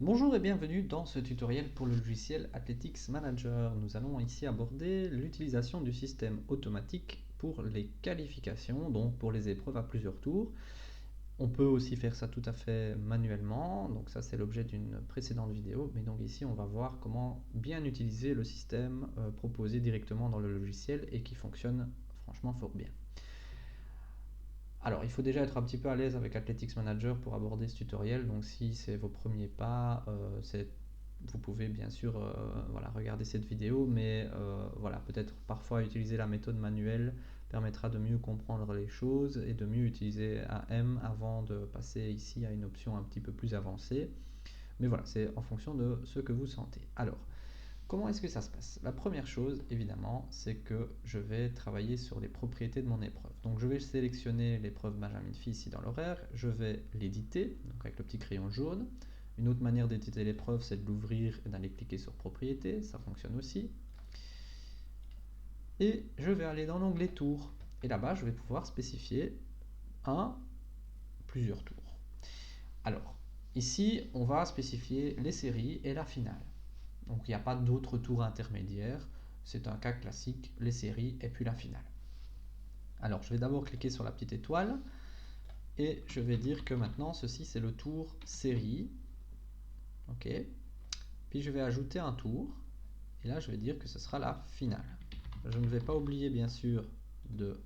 Bonjour et bienvenue dans ce tutoriel pour le logiciel Athletics Manager. Nous allons ici aborder l'utilisation du système automatique pour les qualifications, donc pour les épreuves à plusieurs tours. On peut aussi faire ça tout à fait manuellement, donc ça c'est l'objet d'une précédente vidéo, mais donc ici on va voir comment bien utiliser le système proposé directement dans le logiciel et qui fonctionne franchement fort bien. Alors, il faut déjà être un petit peu à l'aise avec Athletics Manager pour aborder ce tutoriel. Donc, si c'est vos premiers pas, vous pouvez bien sûr voilà, regarder cette vidéo, mais voilà, peut-être parfois utiliser la méthode manuelle permettra de mieux comprendre les choses et de mieux utiliser AM avant de passer ici à une option un petit peu plus avancée. Mais voilà, c'est en fonction de ce que vous sentez. Alors, comment est-ce que ça se passe? La première chose, évidemment, c'est que je vais travailler sur les propriétés de mon épreuve. Donc je vais sélectionner l'épreuve Benjamin Phi ici dans l'horaire, je vais l'éditer, donc avec le petit crayon jaune. Une autre manière d'éditer l'épreuve, c'est de l'ouvrir et d'aller cliquer sur propriétés, ça fonctionne aussi. Et je vais aller dans l'onglet tours. Et là-bas, je vais pouvoir spécifier plusieurs tours. Alors, ici, on va spécifier les séries et la finale. Donc il n'y a pas d'autres tours intermédiaires, c'est un cas classique, les séries et puis la finale. Alors je vais d'abord cliquer sur la petite étoile et je vais dire que maintenant ceci c'est le tour série. Ok. Puis je vais ajouter un tour et là je vais dire que ce sera la finale. Je ne vais pas oublier bien sûr de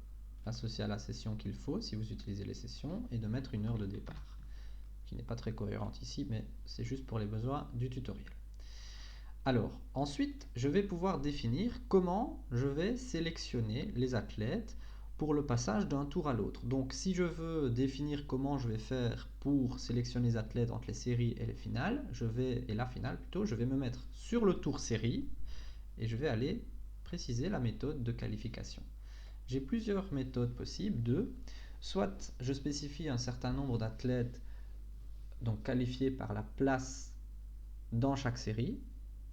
l'associer à la session qu'il faut si vous utilisez les sessions et de mettre une heure de départ qui n'est pas très cohérente ici mais c'est juste pour les besoins du tutoriel. Alors, ensuite, je vais pouvoir définir comment je vais sélectionner les athlètes pour le passage d'un tour à l'autre. Donc, si je veux définir comment je vais faire pour sélectionner les athlètes entre les séries et les finales, et la finale plutôt, je vais me mettre sur le tour série et je vais aller préciser la méthode de qualification. J'ai plusieurs méthodes possibles soit je spécifie un certain nombre d'athlètes donc qualifiés par la place dans chaque série.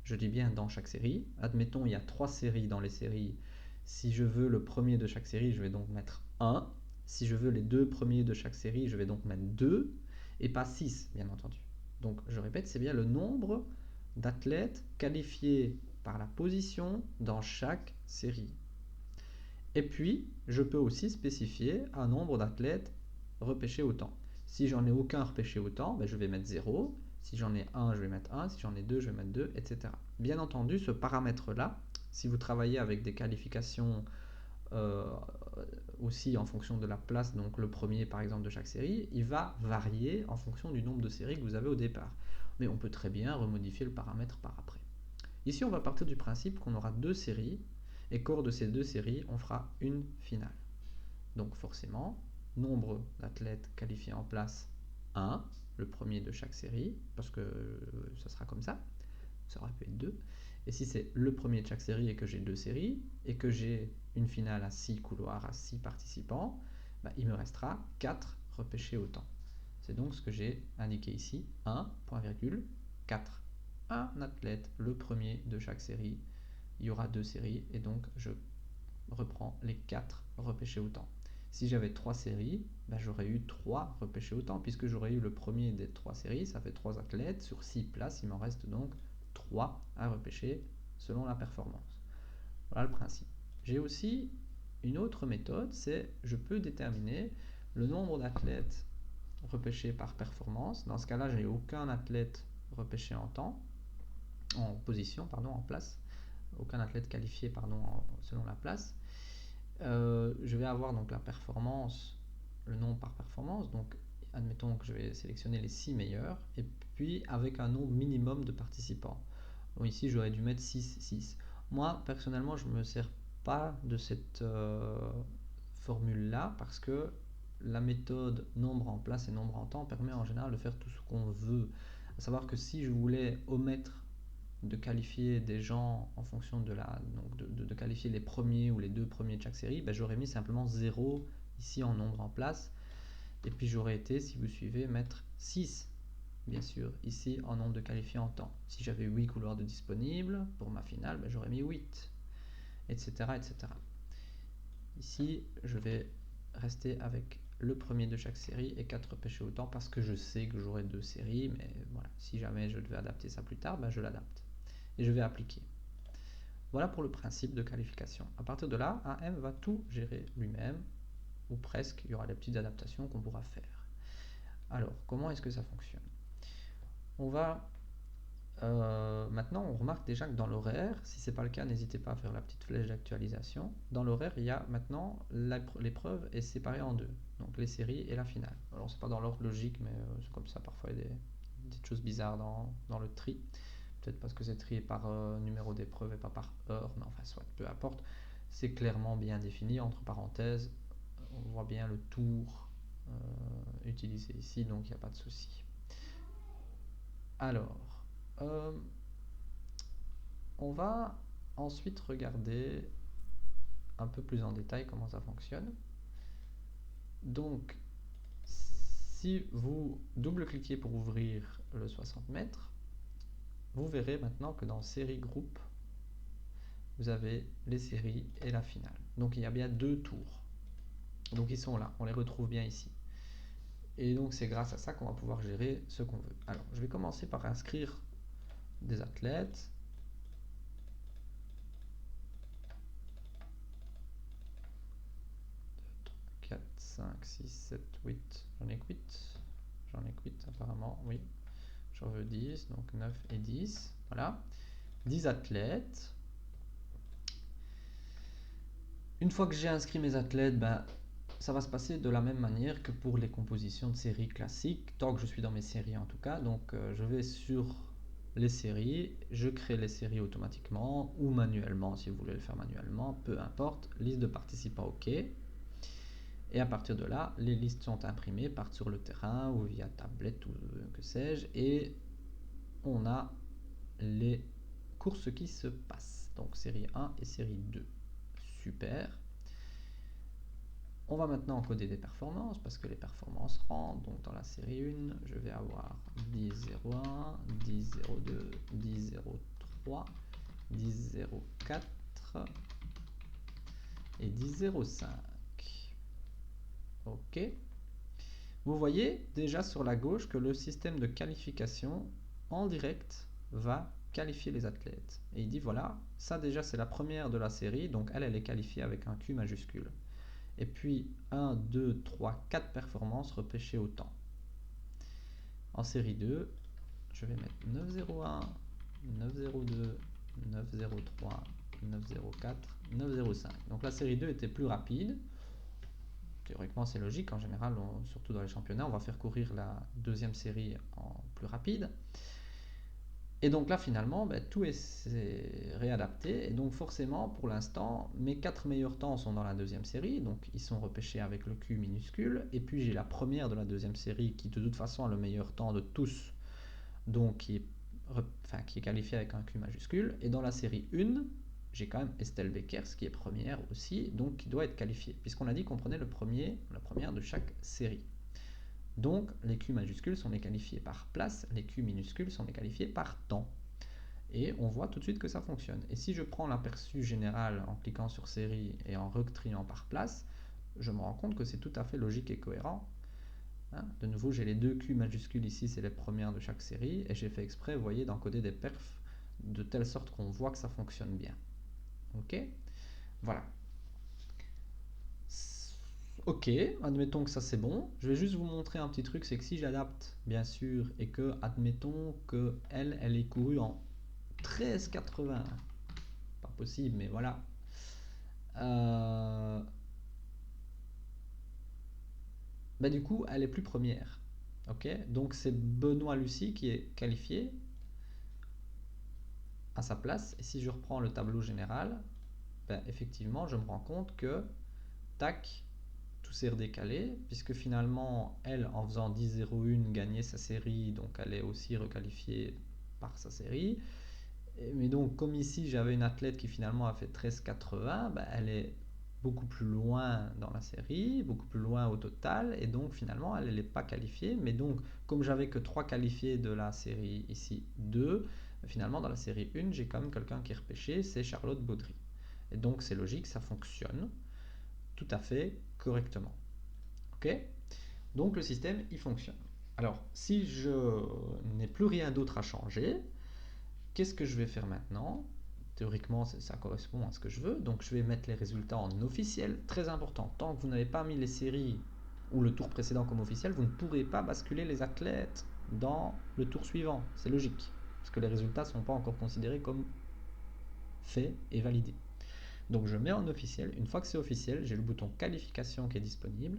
Je dis bien dans chaque série. Admettons, il y a 3 séries dans les séries. Si je veux le premier de chaque série, je vais donc mettre 1. Si je veux les 2 premiers de chaque série, je vais donc mettre 2 et pas 6, bien entendu. Donc, je répète, c'est bien le nombre d'athlètes qualifiés par la position dans chaque série. Et puis, je peux aussi spécifier un nombre d'athlètes repêchés au temps. Si j'en ai aucun repêché au temps, ben je vais mettre 0. Si j'en ai un, je vais mettre 1. Si j'en ai 2, je vais mettre 2, etc. Bien entendu, ce paramètre-là, si vous travaillez avec des qualifications euh, aussi en fonction de la place, donc le premier par exemple de chaque série, il va varier en fonction du nombre de séries que vous avez au départ. Mais on peut très bien remodifier le paramètre par après. Ici, on va partir du principe qu'on aura 2 séries et qu'au de ces 2 séries, on fera une finale. Donc forcément, nombre d'athlètes qualifiés en place 1, le premier de chaque série, parce que ça sera comme ça aurait pu être 2. Et si c'est le premier de chaque série et que j'ai 2 séries, et que j'ai une finale à 6 couloirs, à 6 participants, bah, il me restera 4 repêchés au temps. C'est donc ce que j'ai indiqué ici, 1, point virgule, 4. Un athlète, le premier de chaque série. Il y aura 2 séries, et donc je reprends les 4 repêchés au temps. Si j'avais 3 séries, ben j'aurais eu 3 repêchés au temps, puisque j'aurais eu le premier des 3 séries, ça fait 3 athlètes, sur 6 places, il m'en reste donc 3 à repêcher selon la performance. Voilà le principe. J'ai aussi une autre méthode, c'est je peux déterminer le nombre d'athlètes repêchés par performance. Dans ce cas-là, j'ai aucun athlète repêché en temps, en position, pardon, en place, aucun athlète qualifié, pardon, selon la place. Je vais avoir donc la performance, le nombre par performance, donc admettons que je vais sélectionner les 6 meilleurs, et puis avec un nombre minimum de participants. Bon, ici j'aurais dû mettre 6, 6. Moi personnellement je ne me sers pas de cette formule là parce que la méthode nombre en place et nombre en temps permet en général de faire tout ce qu'on veut. À savoir que si je voulais omettre de qualifier des gens en fonction de qualifier les premiers ou les 2 premiers de chaque série, ben j'aurais mis simplement 0 ici en nombre en place. Et puis j'aurais été, si vous suivez, mettre 6, bien sûr, ici en nombre de qualifiés en temps. Si j'avais 8 couloirs de disponibles pour ma finale, ben j'aurais mis 8, etc., etc. Ici, je vais rester avec le premier de chaque série et 4 repêchés au temps parce que je sais que j'aurai 2 séries, mais voilà, si jamais je devais adapter ça plus tard, je l'adapte et je vais appliquer. Voilà pour le principe de qualification. À partir de là, AM va tout gérer lui-même, ou presque, il y aura des petites adaptations qu'on pourra faire. Alors, comment est-ce que ça fonctionne? On va maintenant, on remarque déjà que dans l'horaire, si ce n'est pas le cas, n'hésitez pas à faire la petite flèche d'actualisation. Dans l'horaire, il y a maintenant l'épreuve est séparée en deux, donc les séries et la finale. Alors, c'est pas dans l'ordre logique, mais c'est comme ça. Parfois, il y a des choses bizarres dans le tri. Peut-être parce que c'est trié par numéro d'épreuve et pas par heure, mais enfin, soit, peu importe. C'est clairement bien défini, entre parenthèses. On voit bien le tour utilisé ici, donc il n'y a pas de souci. Alors, on va ensuite regarder un peu plus en détail comment ça fonctionne. Donc, si vous double-cliquez pour ouvrir le 60 mètres, vous verrez maintenant que dans série groupe, vous avez les séries et la finale. Donc, il y a bien 2 tours. Donc, ils sont là, on les retrouve bien ici. Et donc, c'est grâce à ça qu'on va pouvoir gérer ce qu'on veut. Alors, je vais commencer par inscrire des athlètes. 4, 5, 6, 7, 8. J'en ai que 8. J'en ai que 8 apparemment, oui. J'en veux 10, donc 9 et 10. Voilà. 10 athlètes. Une fois que j'ai inscrit mes athlètes, ça va se passer de la même manière que pour les compositions de séries classiques, tant que je suis dans mes séries en tout cas. Donc je vais sur les séries, je crée les séries automatiquement ou manuellement si vous voulez le faire manuellement, peu importe. Liste de participants, OK. Et à partir de là, les listes sont imprimées, partent sur le terrain ou via tablette ou que sais-je, et on a les courses qui se passent. Donc série 1 et série 2. Super. On va maintenant encoder des performances parce que les performances rentrent. Donc dans la série 1, je vais avoir 10.01, 10.02, 10.03, 10.04 et 10.05. OK. Vous voyez déjà sur la gauche que le système de qualification en direct va qualifier les athlètes. Et il dit voilà, ça déjà c'est la première de la série, donc elle est qualifiée avec un Q majuscule. Et puis 1, 2, 3, 4 performances repêchées au temps. En série 2, je vais mettre 9.01, 9.02, 9.03, 9.04, 9.05. Donc la série 2 était plus rapide. Théoriquement, c'est logique. En général, surtout dans les championnats, on va faire courir la deuxième série en plus rapide. Et donc là, finalement, tout est réadapté. Et donc forcément, pour l'instant, mes 4 meilleurs temps sont dans la deuxième série. Donc ils sont repêchés avec le Q minuscule. Et puis j'ai la première de la deuxième série qui de toute façon a le meilleur temps de tous. Donc qui est qualifiée avec un Q majuscule. Et dans la série 1, j'ai quand même Estelle Beckers qui est première aussi, donc qui doit être qualifiée, puisqu'on a dit qu'on prenait la première de chaque série. Donc les Q majuscules sont les qualifiés par place, les Q minuscules sont les qualifiés par temps. Et on voit tout de suite que ça fonctionne. Et si je prends l'aperçu général en cliquant sur série et en retriant par place, je me rends compte que c'est tout à fait logique et cohérent. De nouveau, j'ai les 2 Q majuscules ici, c'est les premières de chaque série, et j'ai fait exprès, vous voyez, d'encoder des perfs de telle sorte qu'on voit que ça fonctionne bien. OK, voilà. OK, admettons que ça c'est bon. Je vais juste vous montrer un petit truc, c'est que si j'adapte, bien sûr, et que, admettons que elle est courue en 13,80. Pas possible, mais voilà. Du coup, elle est plus première. OK, donc c'est Benoît Lucie qui est qualifié à sa place. Et si je reprends le tableau général, effectivement, je me rends compte que, tac, tout s'est redécalé, puisque finalement, elle, en faisant 10-01, gagnait sa série, donc elle est aussi requalifiée par sa série. Mais donc, comme ici, j'avais une athlète qui finalement a fait 13,80, elle est beaucoup plus loin dans la série, beaucoup plus loin au total, et donc finalement, elle n'est pas qualifiée. Mais donc, comme j'avais que 3 qualifiés de la série ici, 2, finalement, dans la série 1, j'ai quand même quelqu'un qui est repêché, c'est Charlotte Baudry. Et donc, c'est logique, ça fonctionne tout à fait correctement. Ok? Donc le système, il fonctionne. Alors, si je n'ai plus rien d'autre à changer, qu'est-ce que je vais faire maintenant? Théoriquement, ça correspond à ce que je veux. Donc je vais mettre les résultats en officiel. Très important, tant que vous n'avez pas mis les séries ou le tour précédent comme officiel, vous ne pourrez pas basculer les athlètes dans le tour suivant. C'est logique, parce que les résultats ne sont pas encore considérés comme faits et validés. Donc je mets en officiel. Une fois que c'est officiel, j'ai le bouton qualification qui est disponible.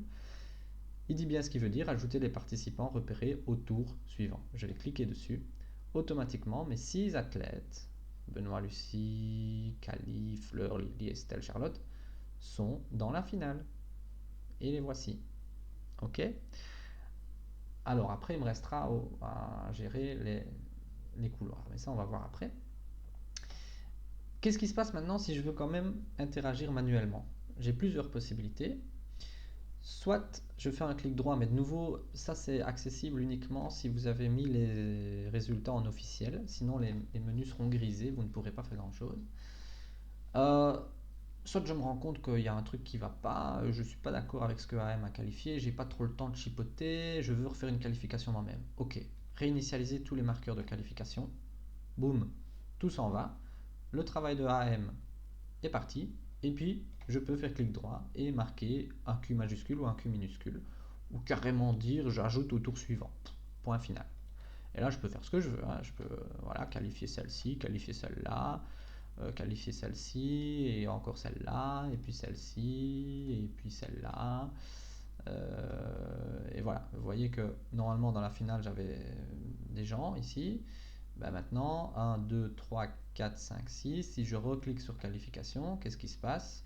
Il dit bien ce qu'il veut dire, ajouter les participants repérés au tour suivant. Je vais cliquer dessus. Automatiquement, mes 6 athlètes, Benoît, Lucie, Cali, Fleur, Lily, Estelle, Charlotte, sont dans la finale. Et les voici. Ok? Alors après, il me restera à gérer les couloirs. Mais ça, on va voir après. Qu'est-ce qui se passe maintenant si je veux quand même interagir manuellement? J'ai plusieurs possibilités. Soit je fais un clic droit, mais de nouveau, ça c'est accessible uniquement si vous avez mis les résultats en officiel. Sinon, les menus seront grisés, vous ne pourrez pas faire grand-chose. Soit je me rends compte qu'il y a un truc qui ne va pas, je ne suis pas d'accord avec ce que AM a qualifié, j'ai pas trop le temps de chipoter, je veux refaire une qualification moi-même. Ok, réinitialiser tous les marqueurs de qualification. Boum, tout s'en va. Le travail de AM est parti. Et puis, je peux faire clic droit et marquer un Q majuscule ou un Q minuscule. Ou carrément dire j'ajoute au tour suivant. Point final. Et là, je peux faire ce que je veux. Je peux qualifier celle-ci, qualifier celle-là, qualifier celle-ci, et encore celle-là, et puis celle-ci, et puis celle-là. Et voilà, vous voyez que normalement dans la finale j'avais des gens ici. Maintenant, 1, 2, 3, 4, 5, 6. Si je reclique sur qualification, qu'est-ce qui se passe?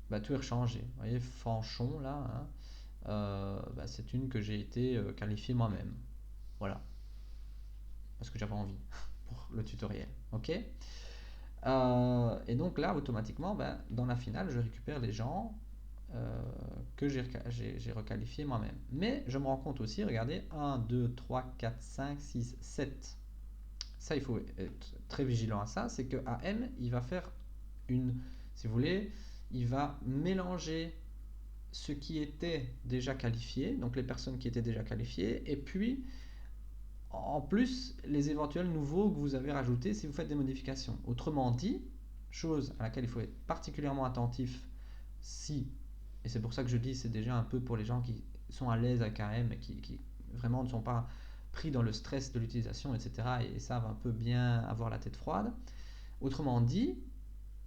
Tout est rechangé. Vous voyez, Fanchon là, c'est une que j'ai été qualifié moi-même. Voilà. Parce que j'avais envie pour le tutoriel. Ok. Et donc là, automatiquement, dans la finale, je récupère les gens que j'ai requalifiés moi-même. Mais je me rends compte aussi, regardez, 1, 2, 3, 4, 5, 6, 7. Ça, il faut être très vigilant à ça. C'est que AM, il va faire si vous voulez, il va mélanger ce qui était déjà qualifié, donc les personnes qui étaient déjà qualifiées, et puis en plus les éventuels nouveaux que vous avez rajoutés si vous faites des modifications. Autrement dit, chose à laquelle il faut être particulièrement attentif et c'est pour ça que je dis c'est déjà un peu pour les gens qui sont à l'aise avec AM, qui vraiment ne sont pas pris dans le stress de l'utilisation, etc. et savent un peu bien avoir la tête froide. Autrement dit,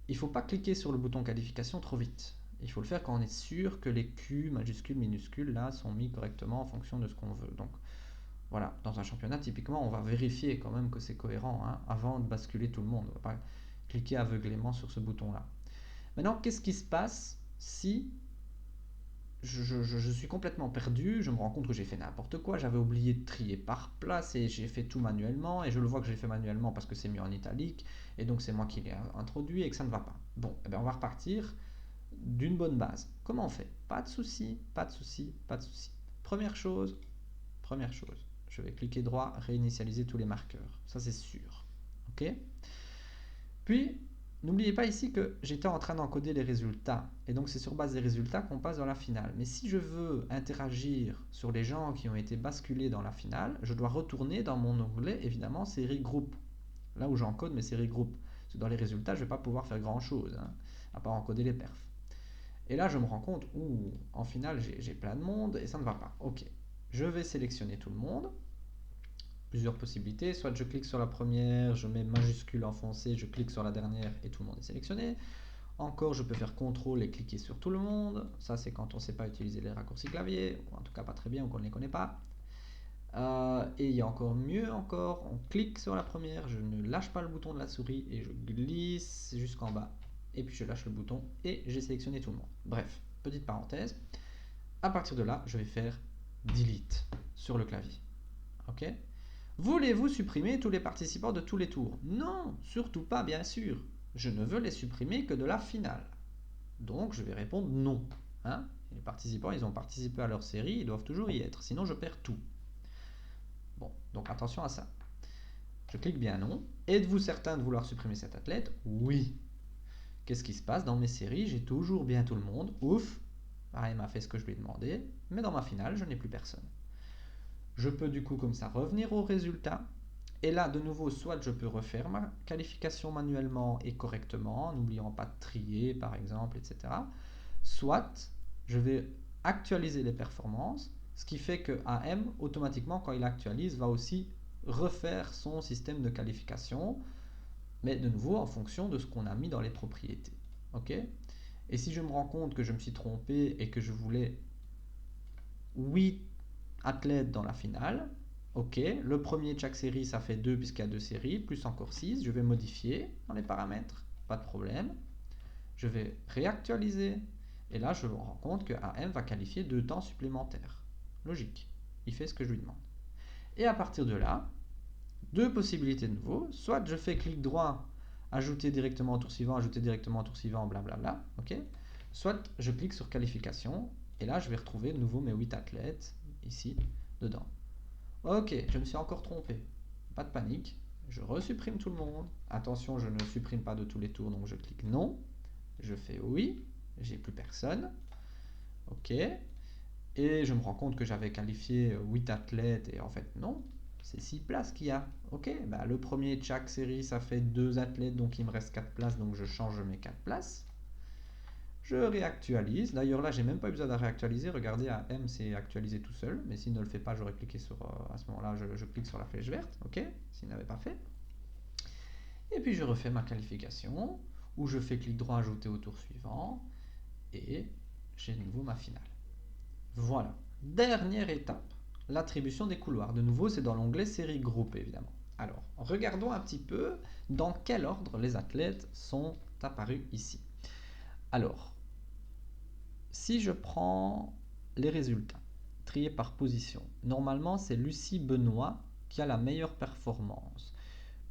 il ne faut pas cliquer sur le bouton qualification trop vite. Il faut le faire quand on est sûr que les Q majuscules, minuscules là sont mis correctement en fonction de ce qu'on veut. Donc voilà, dans un championnat, typiquement, on va vérifier quand même que c'est cohérent avant de basculer tout le monde. On ne va pas cliquer aveuglément sur ce bouton-là. Maintenant, qu'est-ce qui se passe si je suis complètement perdu, je me rends compte que j'ai fait n'importe quoi, j'avais oublié de trier par place et j'ai fait tout manuellement, et je le vois que j'ai fait manuellement parce que c'est mis en italique, et donc c'est moi qui l'ai introduit et que ça ne va pas. Bon, on va repartir d'une bonne base. Comment on fait? Pas de souci, pas de souci, pas de souci. Première chose, je vais cliquer droit, réinitialiser tous les marqueurs. Ça c'est sûr. Ok? Puis, n'oubliez pas ici que j'étais en train d'encoder les résultats. Et donc c'est sur base des résultats qu'on passe dans la finale. Mais si je veux interagir sur les gens qui ont été basculés dans la finale, je dois retourner dans mon onglet, évidemment, série groupe. Là où j'encode mes séries groupes. Parce que dans les résultats, je ne vais pas pouvoir faire grand chose, à part encoder les perfs. Et là, je me rends compte, en finale, j'ai plein de monde et ça ne va pas. Ok, je vais sélectionner tout le monde. Plusieurs possibilités, soit je clique sur la première, je mets majuscule enfoncé, je clique sur la dernière et tout le monde est sélectionné. Encore, je peux faire CTRL et cliquer sur tout le monde. Ça, c'est quand on ne sait pas utiliser les raccourcis clavier, ou en tout cas pas très bien, ou qu'on ne les connaît pas. Et il y a encore mieux encore, on clique sur la première, je ne lâche pas le bouton de la souris et je glisse jusqu'en bas. Et puis je lâche le bouton et j'ai sélectionné tout le monde. Bref, petite parenthèse. À partir de là, je vais faire Delete sur le clavier. Ok ? Voulez-vous supprimer tous les participants de tous les tours? Non, surtout pas, bien sûr. Je ne veux les supprimer que de la finale. Donc je vais répondre non. Les participants, ils ont participé à leur série, ils doivent toujours y être, sinon je perds tout. Bon, donc attention à ça. Je clique bien non. Êtes-vous certain de vouloir supprimer cet athlète? Oui. Qu'est-ce qui se passe dans mes séries? J'ai toujours bien tout le monde. Ouf. AM a fait ce que je lui ai demandé, mais dans ma finale, je n'ai plus personne. Je peux du coup comme ça revenir au résultat. Et là, de nouveau, soit je peux refaire ma qualification manuellement et correctement, n'oubliant pas de trier par exemple, etc. Soit je vais actualiser les performances, ce qui fait que AM, automatiquement, quand il actualise, va aussi refaire son système de qualification, mais de nouveau en fonction de ce qu'on a mis dans les propriétés. Ok. Et si je me rends compte que je me suis trompé et que je voulais 8 athlètes dans la finale, ok, le premier de chaque série ça fait 2 puisqu'il y a 2 séries, plus encore 6, je vais modifier dans les paramètres, pas de problème. Je vais réactualiser et là je me rends compte que AM va qualifier 2 temps supplémentaires. Logique, il fait ce que je lui demande. Et à partir de là, 2 possibilités de nouveau, soit je fais clic droit, ajouter directement au tour suivant, ajouter directement au tour suivant, blablabla, ok. Soit je clique sur qualification et là je vais retrouver de nouveau mes 8 athlètes ici dedans. Ok, je me suis encore trompé. Pas de panique. Je resupprime tout le monde. Attention, je ne supprime pas de tous les tours, donc je clique non. Je fais oui. J'ai plus personne. Ok. Et je me rends compte que j'avais qualifié 8 athlètes et en fait non. C'est 6 places qu'il y a. Ok, bah, le premier de chaque série, ça fait 2 athlètes, donc il me reste 4 places, donc je change mes 4 places. Je réactualise. D'ailleurs, là, j'ai même pas eu besoin de réactualiser. Regardez, AM c'est actualisé tout seul. Mais s'il ne le fait pas, j'aurais cliqué sur. À ce moment-là, je clique sur la flèche verte. Ok, s'il n'avait pas fait. Et puis, je refais ma qualification. Où je fais clic droit, ajouter au tour suivant. Et j'ai de nouveau ma finale. Voilà. Dernière étape, l'attribution des couloirs. De nouveau, c'est dans l'onglet série groupe, évidemment. Alors, regardons un petit peu dans quel ordre les athlètes sont apparus ici. Alors, si je prends les résultats, triés par position, normalement c'est Lucie Benoît qui a la meilleure performance.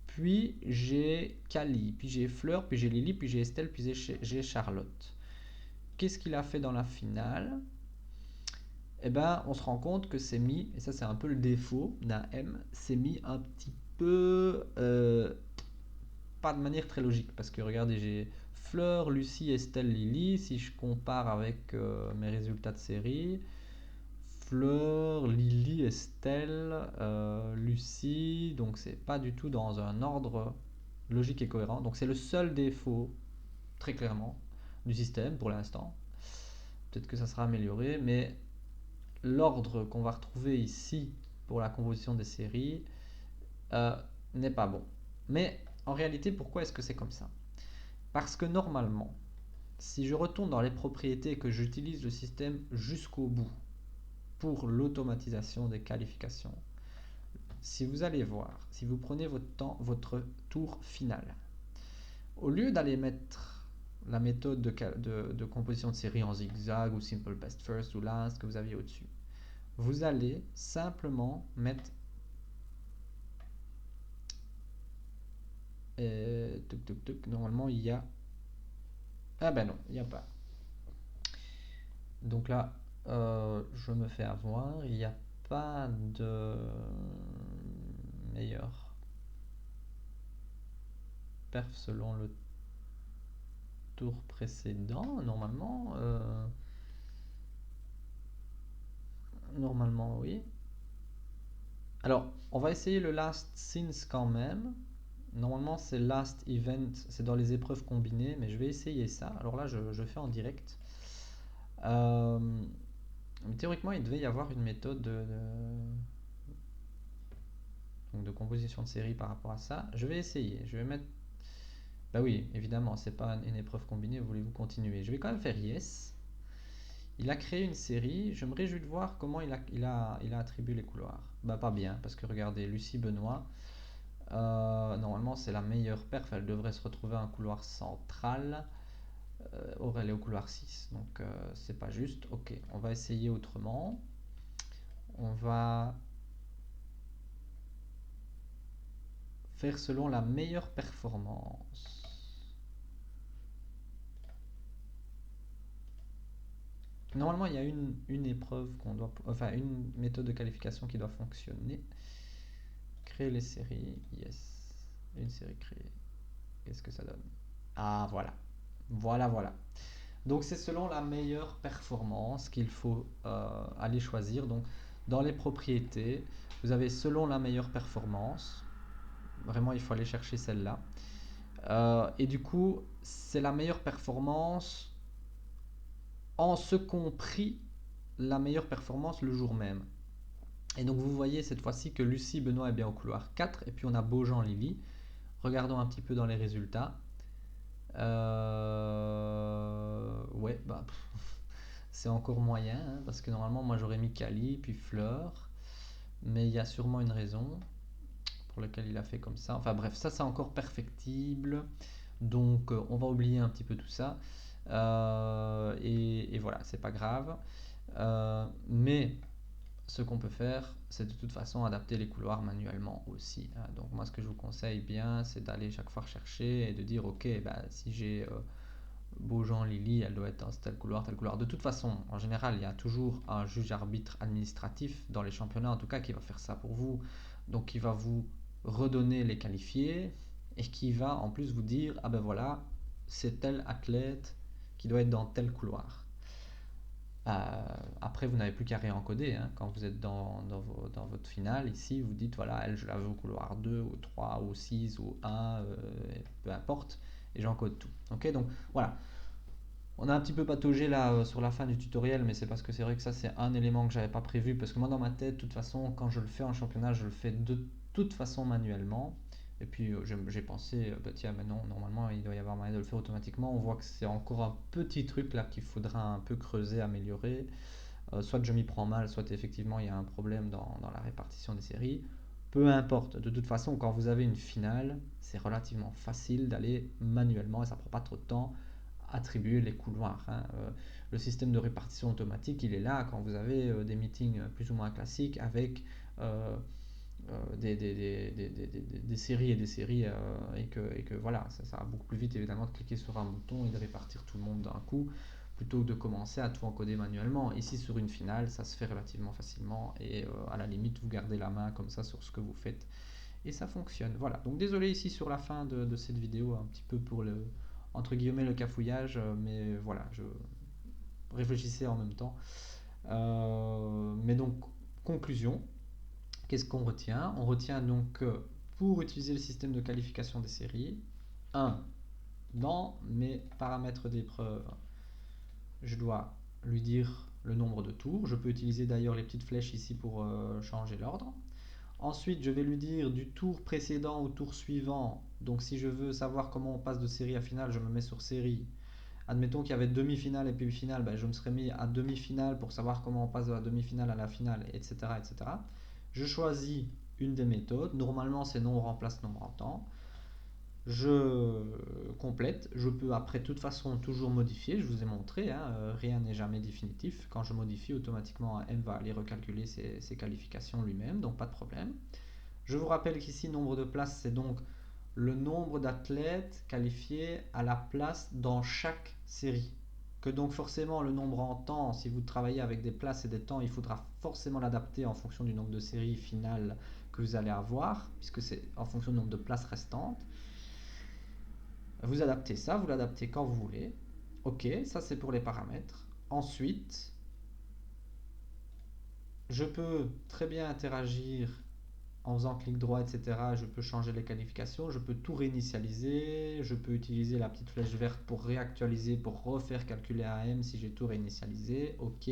Puis j'ai Cali, puis j'ai Fleur, puis j'ai Lily, puis j'ai Estelle, puis j'ai Charlotte. Qu'est-ce qu'il a fait dans la finale? Eh ben, on se rend compte que c'est mis, et ça c'est un peu le défaut d'un M, c'est mis un petit peu pas de manière très logique, parce que regardez, j'ai Fleur, Lucie, Estelle, Lily. Si je compare avec mes résultats de série, Fleur, Lily, Estelle, Lucie, donc c'est pas du tout dans un ordre logique et cohérent. Donc c'est le seul défaut, très clairement, du système pour l'instant. Peut-être que ça sera amélioré, mais l'ordre qu'on va retrouver ici pour la composition des séries euh, n'est pas bon. Mais en réalité, pourquoi est-ce que c'est comme ça? Parce que normalement, si je retourne dans les propriétés et que j'utilise le système jusqu'au bout pour l'automatisation des qualifications, si vous allez voir, si vous prenez votre tour final, au lieu d'aller mettre la méthode de composition de série en zigzag ou simple best first ou last que vous aviez au-dessus, vous allez simplement mettre normalement il y a, ah ben non, il n'y a pas. Donc là, je me fais avoir, il n'y a pas de meilleur perf selon le tour précédent, normalement. Normalement, oui. Alors, on va essayer le last since quand même. Normalement, c'est last event, c'est dans les épreuves combinées, mais je vais essayer ça. Alors là, je fais en direct. Euh, mais théoriquement, il devait y avoir une méthode donc de composition de série par rapport à ça. Je vais essayer. Je vais mettre. Bah oui, évidemment, c'est pas une épreuve combinée. Voulez-vous continuer? Je vais quand même faire yes. Il a créé une série. Je me réjouis de voir comment il a attribué les couloirs. Bah pas bien, parce que regardez, Lucie Benoît. Normalement, c'est la meilleure perf. Elle devrait se retrouver un couloir central. Or, elle est au couloir 6. Donc, c'est pas juste. Ok, on va essayer autrement. On va faire selon la meilleure performance. Normalement, il y a une épreuve qu'on doit, enfin une méthode de qualification qui doit fonctionner. Créer les séries, yes. Une série créée. Qu'est-ce que ça donne? Ah, voilà. Voilà, voilà. Donc c'est selon la meilleure performance qu'il faut aller choisir. Donc dans les propriétés, vous avez selon la meilleure performance. Vraiment, il faut aller chercher celle-là. Et du coup, c'est la meilleure performance en ce compris la meilleure performance le jour même. Et donc vous voyez cette fois-ci que Lucie Benoît est bien au couloir 4 et puis on a Beaujean Lily. Regardons un petit peu dans les résultats. Ouais, bah, c'est encore moyen hein, parce que normalement moi j'aurais mis Cali puis Fleur, mais il y a sûrement une raison pour laquelle il a fait comme ça. Enfin bref, ça c'est encore perfectible. Donc on va oublier un petit peu tout ça. Et voilà, c'est pas grave. Mais ce qu'on peut faire, c'est de toute façon adapter les couloirs manuellement aussi, hein. Donc moi, ce que je vous conseille bien, c'est d'aller chaque fois rechercher et de dire, ok, bah, si j'ai Beaujean, Lily, elle doit être dans tel couloir, tel couloir. De toute façon, en général, il y a toujours un juge arbitre administratif dans les championnats, en tout cas, qui va faire ça pour vous. Donc, qui va vous redonner les qualifiés et qui va en plus vous dire, ah ben voilà, c'est tel athlète qui doit être dans tel couloir. Après, vous n'avez plus qu'à réencoder, hein. Quand vous êtes dans votre finale, ici, vous dites, voilà, elle, je la veux au couloir 2, ou 3, ou 6, ou 1, peu importe, et j'encode tout. Ok, donc voilà. On a un petit peu pataugé là sur la fin du tutoriel, mais c'est parce que c'est vrai que ça, c'est un élément que j'avais pas prévu, parce que moi, dans ma tête, de toute façon, quand je le fais en championnat, je le fais de toute façon manuellement. Et puis j'ai pensé, bah tiens, mais non, normalement il doit y avoir moyen de le faire automatiquement. On voit que c'est encore un petit truc là qu'il faudra un peu creuser, améliorer. Soit je m'y prends mal, soit effectivement il y a un problème dans la répartition des séries. Peu importe, de toute façon, quand vous avez une finale, c'est relativement facile d'aller manuellement et ça prend pas trop de temps attribuer les couloirs, hein. Le système de répartition automatique, il est là quand vous avez des meetings plus ou moins classiques avec euh, des séries et des séries et que voilà, ça va beaucoup plus vite évidemment de cliquer sur un bouton et de répartir tout le monde d'un coup plutôt que de commencer à tout encoder manuellement. Ici sur une finale, ça se fait relativement facilement et à la limite vous gardez la main comme ça sur ce que vous faites et ça fonctionne. Voilà, donc désolé ici sur la fin de cette vidéo un petit peu pour le entre guillemets le cafouillage, mais voilà, je réfléchissais en même temps. Mais donc conclusion, qu'est-ce qu'on retient? On retient donc que pour utiliser le système de qualification des séries, 1. Dans mes paramètres d'épreuve, je dois lui dire le nombre de tours. Je peux utiliser d'ailleurs les petites flèches ici pour changer l'ordre. Ensuite, je vais lui dire du tour précédent au tour suivant. Donc si je veux savoir comment on passe de série à finale, je me mets sur série. Admettons qu'il y avait demi-finale et puis finale, ben je me serais mis à demi-finale pour savoir comment on passe de la demi-finale à la finale, etc., etc. Je choisis une des méthodes. Normalement, c'est nom remplace nom remplaçant. Je complète. Je peux après, de toute façon, toujours modifier. Je vous ai montré, hein, rien n'est jamais définitif. Quand je modifie, automatiquement, M va aller recalculer ses qualifications lui-même, donc pas de problème. Je vous rappelle qu'ici, nombre de places, c'est donc le nombre d'athlètes qualifiés à la place dans chaque série. Que donc forcément le nombre en temps, si vous travaillez avec des places et des temps, il faudra forcément l'adapter en fonction du nombre de séries finales que vous allez avoir, puisque c'est en fonction du nombre de places restantes. Vous adaptez ça, vous l'adaptez quand vous voulez. Ok, ça c'est pour les paramètres. Ensuite, je peux très bien interagir en faisant clic droit, etc. Je peux changer les qualifications, je peux tout réinitialiser, je peux utiliser la petite flèche verte pour réactualiser, pour refaire calculer AM si j'ai tout réinitialisé. Ok.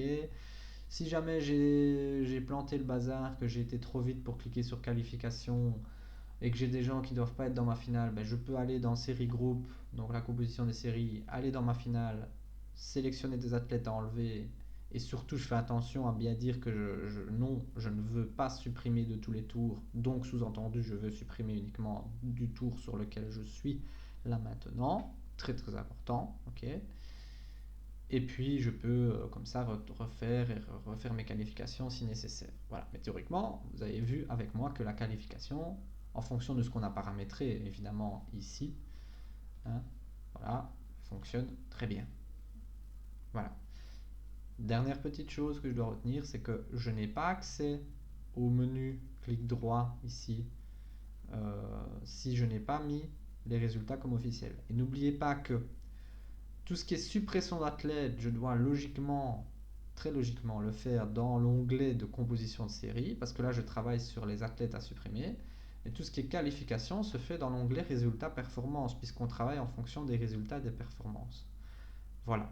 Si jamais j'ai planté le bazar, que j'ai été trop vite pour cliquer sur qualification et que j'ai des gens qui ne doivent pas être dans ma finale, ben je peux aller dans série groupe, donc la composition des séries, aller dans ma finale, sélectionner des athlètes à enlever. Et surtout, je fais attention à bien dire que non, je ne veux pas supprimer de tous les tours. Donc, sous-entendu, je veux supprimer uniquement du tour sur lequel je suis là maintenant. Très très important. Ok. Et puis, je peux comme ça refaire mes qualifications si nécessaire. Voilà. Mais théoriquement, vous avez vu avec moi que la qualification, en fonction de ce qu'on a paramétré, évidemment ici, hein, voilà, fonctionne très bien. Voilà. Dernière petite chose que je dois retenir, c'est que je n'ai pas accès au menu clic droit ici si je n'ai pas mis les résultats comme officiels. Et n'oubliez pas que Tout ce qui est suppression d'athlètes, je dois logiquement, très logiquement, le faire dans l'onglet de composition de série, parce que là, je travaille sur les athlètes à supprimer. Et tout ce qui est qualification se fait dans l'onglet résultats performance, puisqu'on travaille en fonction des résultats et des performances. Voilà.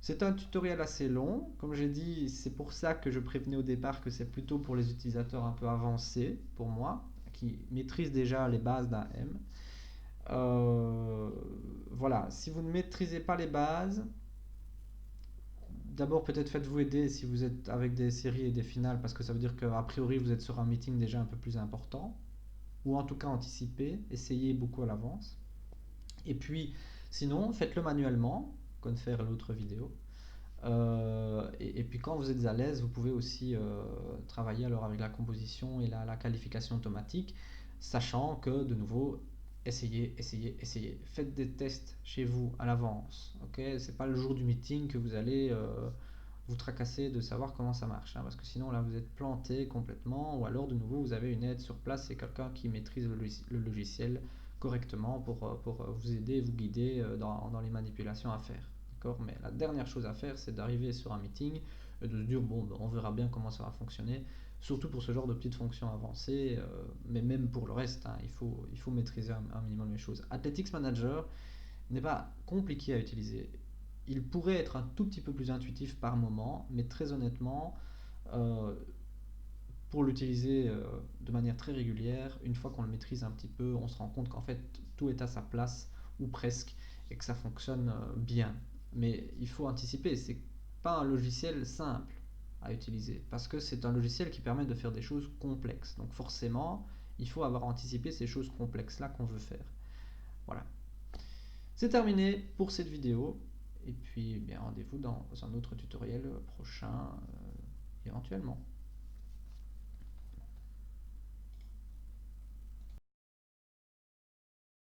C'est un tutoriel assez long. Comme j'ai dit, c'est pour ça que je prévenais au départ que c'est plutôt pour les utilisateurs un peu avancés, pour moi, qui maîtrisent déjà les bases d'un M. Voilà, si vous ne maîtrisez pas les bases, d'abord peut-être faites-vous aider si vous êtes avec des séries et des finales, parce que ça veut dire qu'a priori vous êtes sur un meeting déjà un peu plus important, ou en tout cas anticipé, essayez beaucoup à l'avance. Et puis sinon, faites-le manuellement, comme faire l'autre vidéo. Et puis quand vous êtes à l'aise, vous pouvez aussi travailler alors avec la composition et la qualification automatique, sachant que de nouveau, essayez, essayez, essayez. Faites des tests chez vous à l'avance. Ok, c'est pas le jour du meeting que vous allez vous tracasser de savoir comment ça marche, hein, parce que sinon là vous êtes planté complètement, ou alors de nouveau vous avez une aide sur place, c'est quelqu'un qui maîtrise le logiciel correctement pour vous aider, vous guider dans les manipulations à faire. Mais la dernière chose à faire, c'est d'arriver sur un meeting et de se dire bon, ben, on verra bien comment ça va fonctionner, surtout pour ce genre de petites fonctions avancées, mais même pour le reste, hein, il faut maîtriser un minimum les choses. Athletics Manager n'est pas compliqué à utiliser. Il pourrait être un tout petit peu plus intuitif par moment, mais très honnêtement, euh, pour l'utiliser de manière très régulière, une fois qu'on le maîtrise un petit peu, on se rend compte qu'en fait tout est à sa place, ou presque, et que ça fonctionne bien. Mais il faut anticiper, c'est pas un logiciel simple à utiliser, parce que c'est un logiciel qui permet de faire des choses complexes. Donc forcément, il faut avoir anticipé ces choses complexes-là qu'on veut faire. Voilà. C'est terminé pour cette vidéo, et puis bien, rendez-vous dans un autre tutoriel prochain, éventuellement.